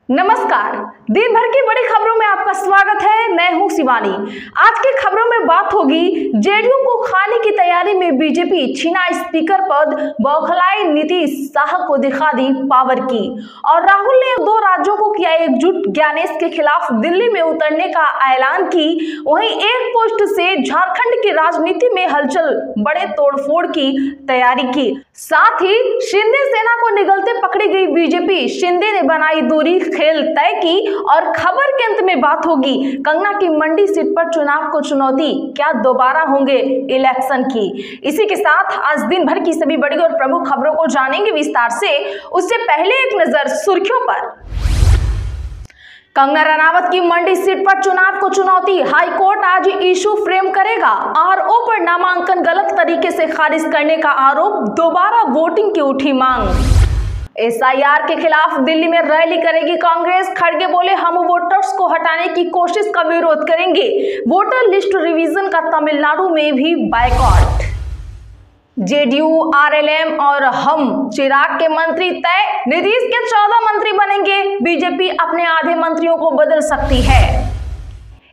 नमस्कार। दिन भर की बड़ी खबरों में आपका स्वागत है। मैं हूं शिवानी। आज की खबरों में बात होगी जेडीयू को खाने की तैयारी में बीजेपी, छीना स्पीकर पद, बौखलाए नीतीश, शाह को दिखा दी पावर की, और राहुल ने दो राज्यों को किया एकजुट, ज्ञानेश के खिलाफ दिल्ली में उतरने का ऐलान की। वहीं एक पोस्ट से झारखंड की राजनीति में हलचल, बड़े तोड़फोड़ की तैयारी की। साथ ही शिंदे सेना को निगलते पकड़ी गई बीजेपी, शिंदे ने बनाई दूरी, खेल तय की। और खबर के अंत में बात होगी कंगना की मंडी सीट पर चुनाव को चुनौती, क्या दोबारा होंगे इलेक्शन की। इसी के साथ आज दिन भर की सभी बड़ी और प्रमुख खबरों को जानेंगे विस्तार से। उससे पहले एक नजर सुर्खियों पर। कंगना रनावत की मंडी सीट पर चुनाव को चुनौती, हाईकोर्ट आज इशू फ्रेम करेगा। आरओ पर नामांकन गलत तरीके से खारिज करने का आरोप, दोबारा वोटिंग की उठी मांग। एसआईआर के खिलाफ दिल्ली में रैली करेगी कांग्रेस, खड़गे बोले हम वोटर्स को हटाने की कोशिश का विरोध करेंगे। वोटर लिस्ट रिवीजन का तमिलनाडु में भी बायकॉट। जेडीयू, आरएलएम और हम चिराग के मंत्री तय, नीतीश के 14 मंत्री बनेंगे। बीजेपी अपने आधे मंत्रियों को बदल सकती है।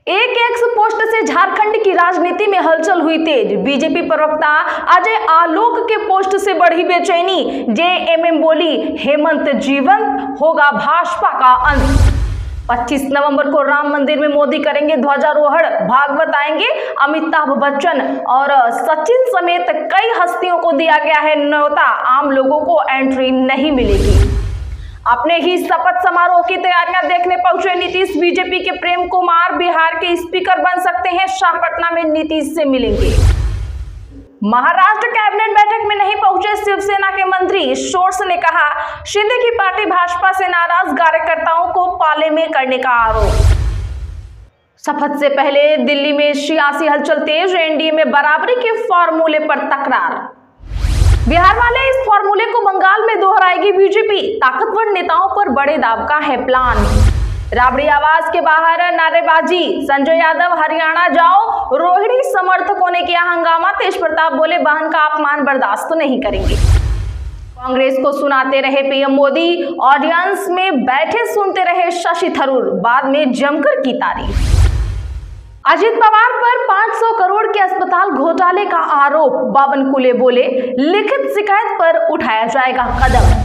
एक एक्स पोस्ट से झारखंड की राजनीति में हलचल हुई तेज, बीजेपी प्रवक्ता अजय आलोक के पोस्ट से बढ़ी बेचैनी। जेएमएम बोली हेमंत जीवंत, होगा भाजपा का अंत। 25 नवंबर को राम मंदिर में मोदी करेंगे ध्वजारोहण, भागवत आएंगे अमिताभ बच्चन और सचिन समेत कई हस्तियों को दिया गया है न्योता, आम लोगों को एंट्री नहीं मिलेगी। अपने ही शपथ समारोह की तैयारियां देखने पहुंचे नीतीश, बीजेपी के प्रेम कुमार बिहार के स्पीकर बन सकते हैं, शाह पटना में नीतीश से मिलेंगे। महाराष्ट्र कैबिनेट बैठक में नहीं पहुंचे शिवसेना के मंत्री, सोर्स ने कहा शिंदे की पार्टी भाजपा से नाराज कार्यकर्ताओं को पाले में करने का आरोप। शपथ से पहले दिल्ली में सियासी हलचल तेज, एनडीए में बराबरी के फॉर्मूले पर तकरार। बिहार वाले इस फॉर्मूले को बंगाल में दोहराएगी बीजेपी, ताकतवर नेताओं पर बड़े दाव का है प्लान। राबड़ी आवास के बाहर नारेबाजी, संजय यादव हरियाणा जाओ, रोहिणी समर्थकों ने किया हंगामा, तेज प्रताप बोले बहन का अपमान बर्दाश्त नहीं करेंगे। कांग्रेस को सुनाते रहे पीएम मोदी, ऑडियंस में बैठे सुनते रहे शशि थरूर, बाद में जमकर की तारीफ। अजित पवार पर 500 करोड़ के अस्पताल घोटाले का आरोप, बावनकुले बोले लिखित शिकायत पर उठाया जाएगा कदम।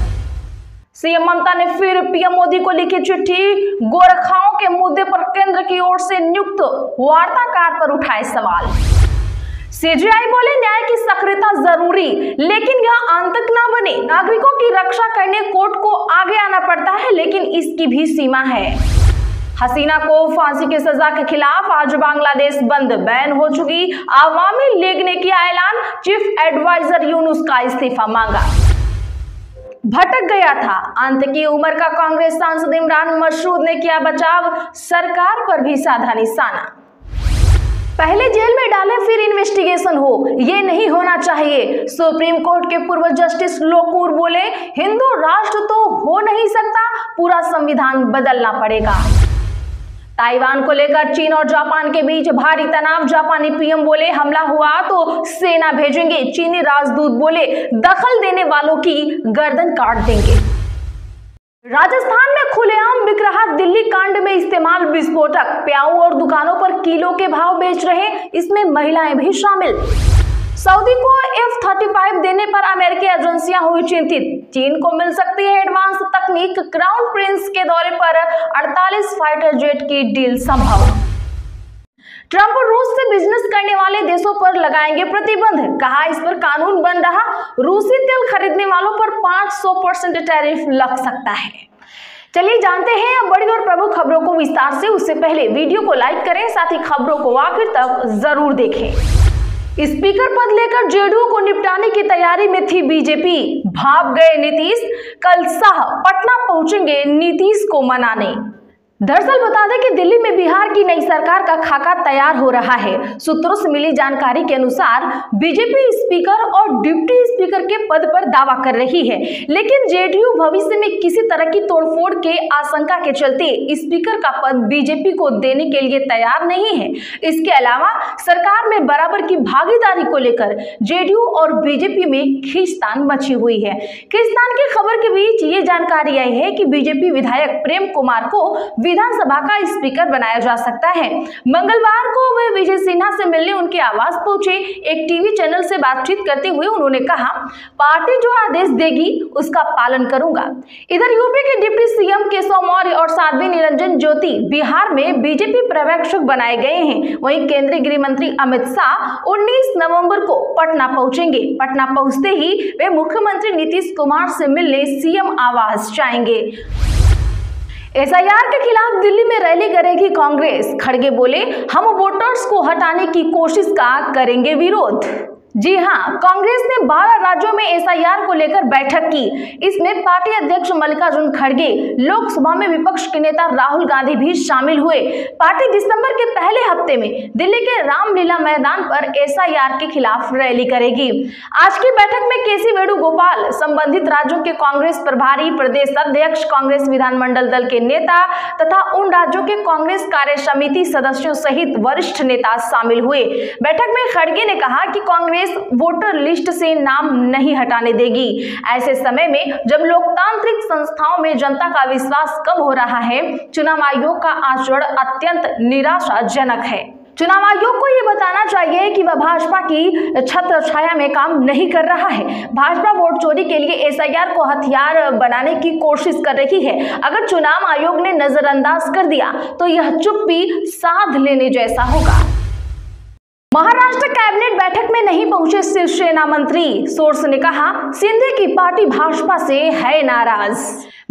सीएम ममता ने फिर पीएम मोदी को लिखी चिट्ठी, गोरखाओं के मुद्दे पर केंद्र की ओर से नियुक्त वार्ताकार पर उठाए सवाल। सीजीआई बोले न्याय की सक्रियता जरूरी, लेकिन यह आतंक न बने, नागरिकों की रक्षा करने कोर्ट को आगे आना पड़ता है, लेकिन इसकी भी सीमा है। हसीना को फांसी की सजा के खिलाफ आज बांग्लादेश बंद, बैन हो चुकी आवामी लीग ने किया ऐलान, चीफ एडवाइजर यूनुस का इस्तीफा मांगा। भटक गया था अंत की उम्र का कांग्रेस सांसद इमरान मसूद ने किया बचाव, सरकार पर भी साधा निशाना। पहले जेल में डाले फिर इन्वेस्टिगेशन हो, ये नहीं होना चाहिए। सुप्रीम कोर्ट के पूर्व जस्टिस लोकूर बोले हिंदू राष्ट्र तो हो नहीं सकता, पूरा संविधान बदलना पड़ेगा। ताइवान को लेकर चीन और जापान के बीच भारी तनाव, जापानी पीएम बोले हमला हुआ तो सेना भेजेंगे, चीनी राजदूत बोले दखल देने वालों की गर्दन काट देंगे। राजस्थान में खुलेआम बिक रहा दिल्ली कांड में इस्तेमाल विस्फोटक, प्याऊ और दुकानों पर किलो के भाव बेच रहे, इसमें महिलाएं भी शामिल। सऊदी को F-35 देने पर अमेरिकी एजेंसियां हुई चिंतित, चीन को मिल सकती है एडवांस तकनीक, क्राउन प्रिंस के दौरे पर 48 फाइटर जेट की डील संभव। ट्रंप रूस से बिजनेस करने वाले देशों पर लगाएंगे प्रतिबंध, कहा इस पर कानून बन रहा, रूसी तेल खरीदने वालों पर 500% टैरिफ लग सकता है। चलिए जानते हैं अब बड़ी और प्रमुख खबरों को विस्तार से। उससे पहले वीडियो को लाइक करें, साथ ही खबरों को आखिर तक जरूर देखें। स्पीकर पद लेकर जेडीयू को निपटाने की तैयारी में थी बीजेपी, भाग गए नीतीश, कल शाह पटना पहुंचेंगे नीतीश को मनाने। दरअसल बता दें कि दिल्ली में बिहार की नई सरकार का खाका तैयार हो रहा है। सूत्रों से मिली जानकारी के अनुसार बीजेपी स्पीकर और डिप्टी स्पीकर के पद पर दावा कर रही है, लेकिन जेडीयू भविष्य में किसी तरह की तोड़फोड़ के आशंका के चलते स्पीकर का पद बीजेपी को देने के लिए तैयार नहीं है। इसके अलावा सरकार में बराबर की भागीदारी को लेकर जेडीयू और बीजेपी में खींचतान मची हुई है। खींचतान की खबर के बीच ये जानकारी आई है कि बीजेपी विधायक प्रेम कुमार को विधानसभा का स्पीकर बनाया जा सकता है। मंगलवार को वे विजय सिन्हा से मिलने उनके आवास पहुंचे। एक टीवी चैनल से बातचीत करते हुए उन्होंने कहा, पार्टी जो आदेश देगी उसका पालन करूंगा। इधर यूपी के डिप्टी सीएम केशव मौर्य और साध्वी निरंजन ज्योति बिहार में बीजेपी पर्यवेक्षक बनाए गए हैं। वहीं केंद्रीय गृह मंत्री अमित शाह 19 नवंबर को पटना पहुंचेंगे। पटना पहुंचते ही वे मुख्यमंत्री नीतीश कुमार से मिलने सीएम आवास जाएंगे। एसआईआर के खिलाफ दिल्ली में रैली करेगी कांग्रेस। खड़गे बोले, हम वोटर्स को हटाने की कोशिश का करेंगे विरोध। जी हां, कांग्रेस ने 12 राज्यों में एसआईआर को लेकर बैठक की। इसमें पार्टी अध्यक्ष मल्लिकार्जुन खड़गे, लोकसभा में विपक्ष के नेता राहुल गांधी भी शामिल हुए। पार्टी दिसंबर के पहले हफ्ते में दिल्ली के रामलीला मैदान पर एसआईआर के खिलाफ रैली करेगी। आज की बैठक में केसी वेणुगोपाल, संबंधित राज्यों के कांग्रेस प्रभारी, प्रदेश अध्यक्ष, कांग्रेस विधानमंडल दल के नेता तथा उन राज्यों के कांग्रेस कार्य समिति सदस्यों सहित वरिष्ठ नेता शामिल हुए। बैठक में खड़गे ने कहा कि कांग्रेस वोटर लिस्ट से नाम नहीं हटाने देगी। ऐसे समय में जब लोकतांत्रिक संस्थाओं में जनता का विश्वास कम हो रहा है, चुनाव आयोग का आचरण अत्यंत निराशाजनक है। चुनाव आयोग को ये बताना चाहिए कि वह भाजपा की छत्र छाया में काम नहीं कर रहा है। भाजपा वोट चोरी के लिए एसआईआर को हथियार बनाने की कोशिश कर रही है। अगर चुनाव आयोग ने नजरअंदाज कर दिया तो यह चुप्पी साध लेने जैसा होगा। महाराष्ट्र कैबिनेट बैठक में नहीं पहुंचे शिवसेना मंत्री। सोर्स ने कहा, शिंदे की पार्टी भाजपा से है नाराज।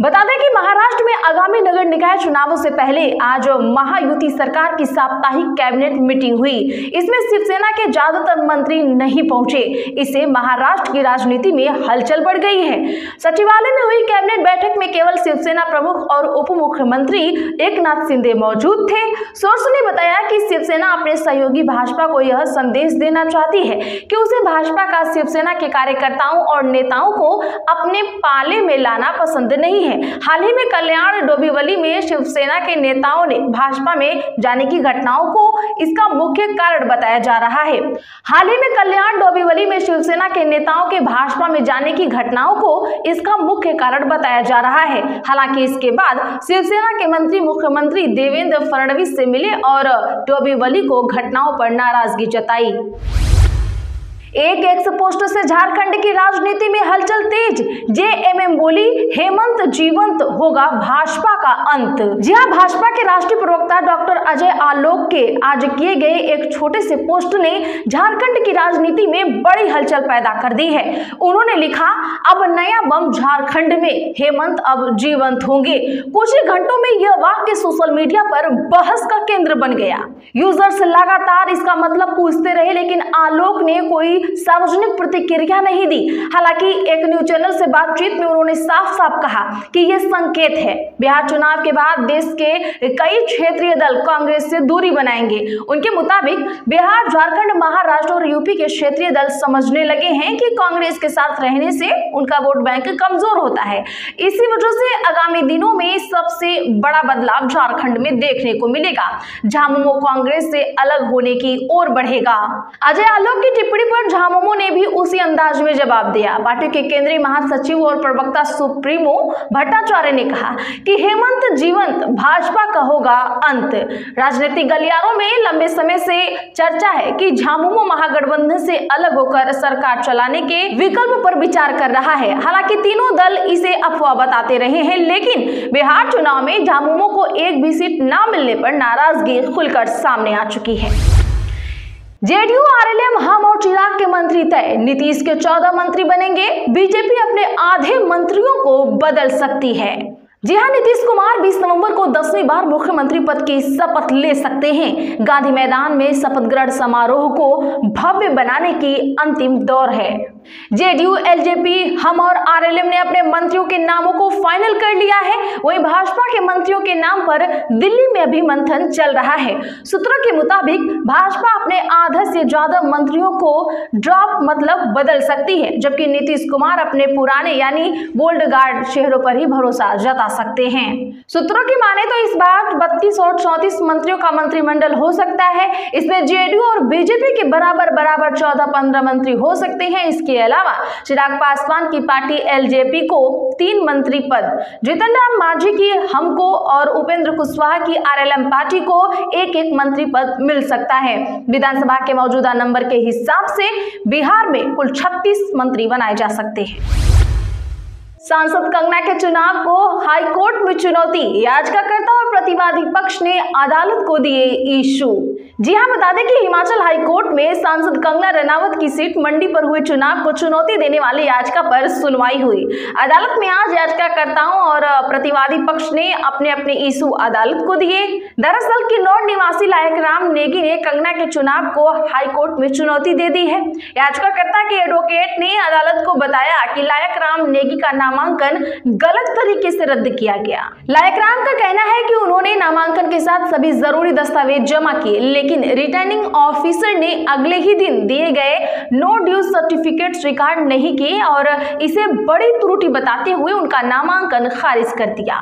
बता दें कि महाराष्ट्र में आगामी नगर निकाय चुनावों से पहले आज महायुति सरकार की साप्ताहिक कैबिनेट मीटिंग हुई। इसमें शिवसेना के ज्यादातर मंत्री नहीं पहुंचे। इससे महाराष्ट्र की राजनीति में हलचल बढ़ गई है। सचिवालय में हुई कैबिनेट बैठक में केवल शिवसेना प्रमुख और उप मुख्यमंत्री एकनाथ शिंदे मौजूद थे। सोर्स ने बताया कि शिवसेना अपने सहयोगी भाजपा को यह संदेश देना चाहती है कि उसे भाजपा का शिवसेना के कार्यकर्ताओं और नेताओं को अपने पाले में लाना पसंद नहीं है। हाल ही में कल्याण डोंबिवली में शिवसेना के नेताओं ने भाजपा में जाने की घटनाओं को इसका मुख्य कारण बताया जा रहा है। हाल ही में कल्याण डोंबिवली में शिवसेना के नेताओं के भाजपा में जाने की घटनाओं को इसका मुख्य कारण बताया जा रहा है। हालांकि इसके बाद शिवसेना के मंत्री मुख्यमंत्री देवेंद्र फडणवीस से मिले और डोंबिवली को घटनाओं पर नाराजगी जताई। एक एक्स पोस्ट से झारखंड की राजनीति में हलचल तेज। जेएमएम बोली, हेमंत जीवंत होगा भाजपा का अंत। जी हां, भाजपा के राष्ट्रीय प्रवक्ता डॉक्टर अजय आलोक के आज किए गए एक छोटे से पोस्ट ने झारखंड की राजनीति में बड़ी हलचल पैदा कर दी है। उन्होंने लिखा, अब नया बम झारखंड में, हेमंत अब जीवंत होंगे। कुछ ही घंटों में यह वाक्य सोशल मीडिया पर बहस का केंद्र बन गया। यूजर्स लगातार इसका मतलब पूछते रहे, लेकिन आलोक ने कोई सार्वजनिक प्रतिक्रिया नहीं दी। हालांकि एक न्यूज चैनल से बातचीत में उन्होंने साफ साफ कहा कि यह संकेत है। बिहार चुनाव के बाद देश के कई क्षेत्रीय दल कांग्रेस से दूरी बनाएंगे। उनके मुताबिक बिहार, झारखंड, महाराष्ट्र और यूपी के क्षेत्रीय दल समझने लगे हैं कि कांग्रेस के साथ रहने से उनका वोट बैंक कमजोर होता है। इसी वजह से आगामी दिनों में सबसे बड़ा बदलाव झारखंड में देखने को मिलेगा। झामुमो कांग्रेस से अलग होने की ओर बढ़ेगा। अजय आलोक की टिप्पणी पर झामुमो ने भी उसी अंदाज में जवाब दिया। पार्टी के केंद्रीय महासचिव और प्रवक्ता सुप्रीमो भट्टाचार्य ने कहा कि हेमंत जीवंत, भाजपा का होगा अंत। राजनीतिक गलियारों में लंबे समय से चर्चा है कि झामुमो महागठबंधन से अलग होकर सरकार चलाने के विकल्प पर विचार कर रहा है। हालांकि तीनों दल इसे अफवाह बताते रहे हैं, लेकिन बिहार चुनाव में झामुमो को एक भी सीट न मिलने पर नाराजगी खुलकर सामने आ चुकी है। जेडीयू, आरएलएम, हम और चिराग के मंत्री तय। नीतीश के 14 मंत्री बनेंगे। बीजेपी अपने आधे मंत्रियों को बदल सकती है। जी हां, नीतीश कुमार 20 नवंबर को 10वीं बार मुख्यमंत्री पद की शपथ ले सकते हैं। गांधी मैदान में शपथ ग्रहण समारोह को भव्य बनाने की अंतिम दौर है। जेडीयू, एलजेपी, हम और आरएलएम ने अपने मंत्रियों के नामों को फाइनल कर लिया है। वहीं भाजपा के मंत्रियों के नाम पर दिल्ली में अभी मंथन चल रहा है। सूत्रों के मुताबिक भाजपा अपने आधा से ज्यादा मंत्रियों को ड्रॉप मतलब बदल सकती है, जबकि नीतीश कुमार अपने पुराने यानी बोल्ड गार्ड चेहरों पर ही भरोसा जता सकते हैं। सूत्रों की माने तो इस बार 32 और 34 मंत्रियों का मंत्रिमंडल हो सकता है। इसमें जेडीयू और बीजेपी के बराबर 14-15 मंत्री हो सकते हैं। इसके अलावा चिराग पासवान की पार्टी एलजेपी को 3 मंत्री पद, जीतन राम मांझी की हमको और उपेंद्र कुशवाहा की आरएलएम पार्टी को एक मंत्री पद मिल सकता है। विधानसभा के मौजूदा नंबर के हिसाब से बिहार में कुल 36 मंत्री बनाए जा सकते हैं। सांसद कंगना के चुनाव को हाईकोर्ट में चुनौती, याचिकाकर्ता और प्रतिवादी पक्ष ने अदालत को दिए इशू। जी हां, बता दें कि हिमाचल हाईकोर्ट में सांसद कंगना रनावत की सीट मंडी पर हुए चुनाव को चुनौती देने वाली याचिका पर सुनवाई हुई। अदालत में आज याचिकाकर्ताओं और प्रतिवादी पक्ष ने अपने अपने इशू अदालत को दिए। दरअसल किन्नौर निवासी लायक राम नेगी ने कंगना के चुनाव को हाईकोर्ट में चुनौती दे दी है। याचिकाकर्ता के एडवोकेट ने अदालत को बताया कि लायक राम नेगी का नामांकन गलत तरीके से रद्द किया गया। लायक राम का कहना है कि उन्होंने नामांकन के साथ सभी जरूरी दस्तावेज जमा किए, लेकिन रिटर्निंग ऑफिसर ने अगले ही दिन दिए गए नो ड्यू सर्टिफिकेट स्वीकार नहीं किए और इसे बड़ी त्रुटि बताते हुए उनका नामांकन खारिज कर दिया।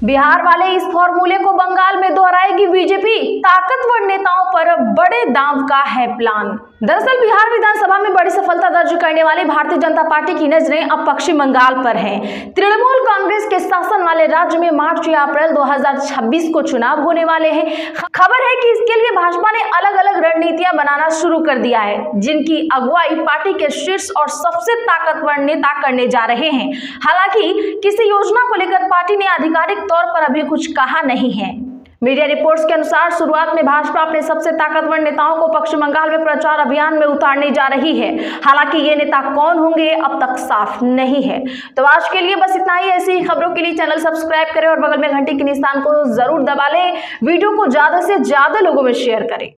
बिहार वाले इस फॉर्मूले को बंगाल में दोहराएगी बीजेपी, ताकतवर नेताओं पर बड़े दांव का है प्लान। दरअसल बिहार विधानसभा में बड़ी सफलता दर्ज करने वाली भारतीय जनता पार्टी की नजरें अब पश्चिम बंगाल पर हैं। तृणमूल कांग्रेस के शासन वाले राज्य में मार्च या अप्रैल 2026 को चुनाव होने वाले हैं। खबर है कि इसके लिए भाजपा ने अलग अलग रणनीतियां बनाना शुरू कर दिया है, जिनकी अगुवाई पार्टी के शीर्ष और सबसे ताकतवर नेता करने जा रहे हैं। हालांकि किसी योजना को लेकर पार्टी ने आधिकारिक तौर पर अभी कुछ कहा नहीं है। मीडिया रिपोर्ट्स के अनुसार शुरुआत में भाजपा अपने सबसे ताकतवर नेताओं को पश्चिम बंगाल में प्रचार अभियान में उतारने जा रही है। हालांकि ये नेता कौन होंगे अब तक साफ नहीं है। तो आज के लिए बस इतना ही। ऐसी खबरों के लिए चैनल सब्सक्राइब करें और बगल में घंटी के निशान को जरूर दबा लें। वीडियो को ज्यादा से ज्यादा लोगों में शेयर करें।